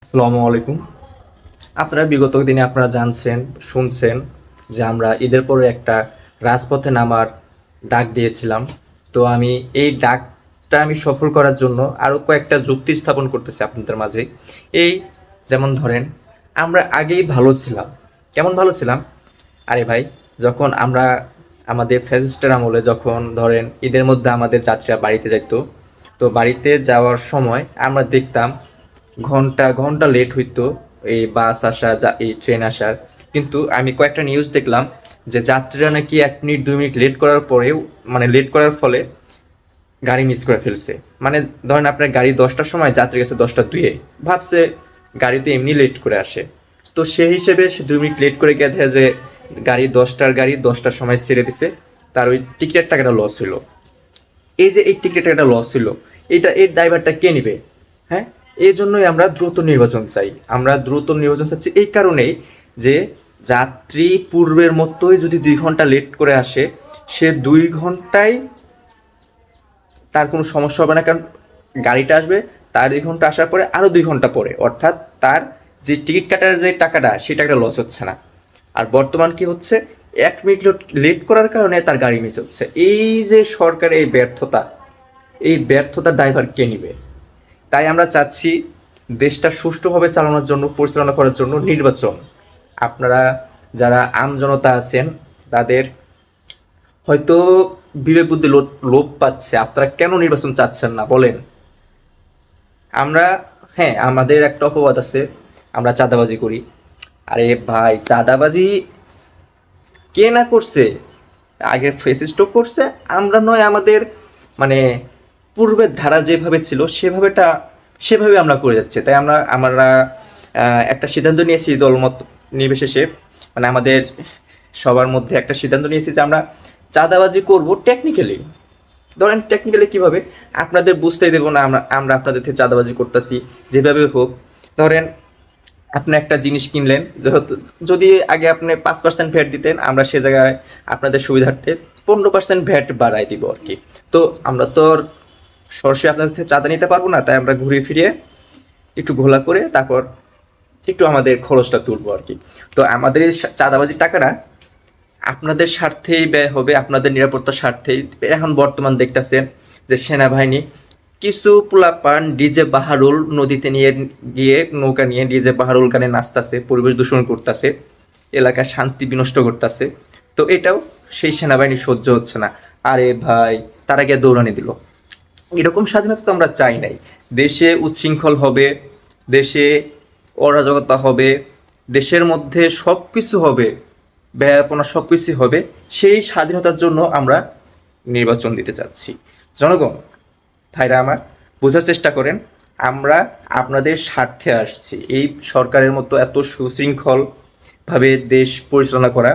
আসসালামু আলাইকুম। আপনারা বিগত দিনে আপনারা জানছেন, শুনছেন যে আমরা ঈদের পরে একটা রাজপথে নামার ডাক দিয়েছিলাম। তো এই ডাকটা সফল করার জন্য আরও কয়েকটা যুক্তি স্থাপন করতেছি আপনাদের মাঝে। এই যেমন ধরেন, আমরা আগেই ভালো ছিলাম। কেমন ভালো ছিলাম? আরে ভাই, যখন আমরা আমাদের ফ্যাসিস্টের আমলে যখন ধরেন ঈদের মধ্যে আমাদের যাত্রীরা বাড়িতে যাইতো, তো বাড়িতে যাওয়ার সময় আমরা দেখতাম ঘন্টা ঘন্টা লেট হইতো এই বাস আসা এই ট্রেন আসার। কিন্তু আমি কয়েকটা নিউজ দেখলাম যে যাত্রীরা নাকি 1 মিনিট 2 মিনিট লেট করার পরেও, মানে লেট করার ফলে গাড়ি মিস করে ফেলছে। মানে ধরেন আপনার গাড়ি 10টার সময়, যাত্রী গেছে 10টা 2-এ, ভাবছে গাড়িতে এমনি লেট করে আসে। তো সেই হিসেবে সে 2 মিনিট লেট করে গিয়ে দেখে যে গাড়ি 10টার সময় ছেড়ে দিছে, তার ওই টিকিটের টাকাটা লস হইলো। এই যে এই টিকিটের টাকাটা লস হইলো, এর দায়ভারটা কে নিবে? হ্যাঁ, এই জন্যই আমরা দ্রুত নির্বাচন চাই। আমরা দ্রুত নির্বাচন চাচ্ছি এই কারণেই যে যাত্রী পূর্বের মতোই যদি 2 ঘন্টা লেট করে আসে, সে 2 ঘন্টায় তার কোনো সমস্যা হবে না, কারণ গাড়িটা আসবে তার 2 ঘন্টা আসার পরে আরও 2 ঘন্টা পরে, অর্থাৎ তার যে টিকিট কাটার যে টাকাটা, সেই টাকাটা লস হচ্ছে না। আর বর্তমান কি হচ্ছে, 1 মিনিট লেট করার কারণে তার গাড়ি মিস হচ্ছে। এই যে সরকারের এই ব্যর্থতার দায়ভার কে নিবে? তাই আমরা চাচ্ছি দেশটা সুষ্ঠুভাবে চালানোর জন্য, পরিচালনা করার জন্য নির্বাচন। আপনারা যারা আমজনতা আছেন, তাদের হয়তো বিবেক বুদ্ধি লোপ পাচ্ছে। আপনারা কেন নির্বাচন চাচ্ছেন না বলেন? আমরা, হ্যাঁ, আমাদের একটা অপবাদ আছে, আমরা চাঁদাবাজি করি। আরে ভাই, চাঁদাবাজি কে না করছে? আগে ফেসিস্টও করছে, আমরা নয়। আমাদের মানে পূর্বের ধারা যেভাবে ছিল সেভাবে আমরা করে যাচ্ছি। তাই আমরা একটা সিদ্ধান্ত নিয়েছি, দলমত নির্বিশেষে, মানে আমাদের সবার মধ্যে একটা সিদ্ধান্ত নিয়েছি যে আমরা চাঁদাবাজি করব টেকনিক্যালি। ধরেন টেকনিক্যালি কীভাবে, আপনাদের বুঝতেই দেবো না আমরা আপনাদের থেকে চাঁদাবাজি করতেছি। যেভাবে হোক, ধরেন আপনি একটা জিনিস কিনলেন, যেহেতু যদি আগে আপনি 5% ভ্যাট দিতেন, আমরা সে জায়গায় আপনাদের সুবিধার্থে 15% ভ্যাট বাড়াই দিব আর কি। তো আমরা তো সরাসরি আপনাদের থেকে চাঁদা নিতে পারবো না, তাই আমরা ঘুরিয়ে ফিরিয়ে একটু ঘোলা করে তারপর একটু আমাদের খরচটা তুলবো আর কি। তো আমাদের এই চাঁদাবাজির টাকাটা আপনাদের স্বার্থেই ব্যয় হবে, আপনাদের নিরাপত্তার স্বার্থেই। এখন বর্তমান দেখতেছেন যে সেনাবাহিনী কিছু পোলাপান ডিজে বাহারুল নদীতে নিয়ে গিয়ে, নৌকা নিয়ে ডিজে বাহারুল গানে নাচতেছে, পরিবেশ দূষণ করতেছে, এলাকার শান্তি বিনষ্ট করতেছে। তো এটাও সেই সেনাবাহিনী সহ্য হচ্ছে না। আরে ভাই, তারা গিয়ে দৌড়ানি দিল। এরকম স্বাধীনতা তো আমরা চাই নাই। দেশে উচ্ছৃঙ্খল হবে, দেশে অরাজকতা হবে, দেশের মধ্যে সব কিছু হবে, ব্যয়াপনা সব কিছুই হবে। সেই স্বাধীনতার জন্য আমরা নির্বাচন দিতে চাচ্ছি। জনগণ, ভাইরা আমার, বোঝার চেষ্টা করেন, আমরা আপনাদের স্বার্থে আসছি। এই সরকারের মতো এত সুশৃঙ্খলভাবে দেশ পরিচালনা করা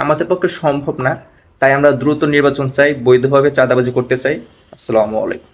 আমাদের পক্ষে সম্ভব না। তাই আমরা দ্রুত নির্বাচন চাই, বৈধভাবে চাঁদাবাজি করতে চাই। আসসালামু আলাইকুম।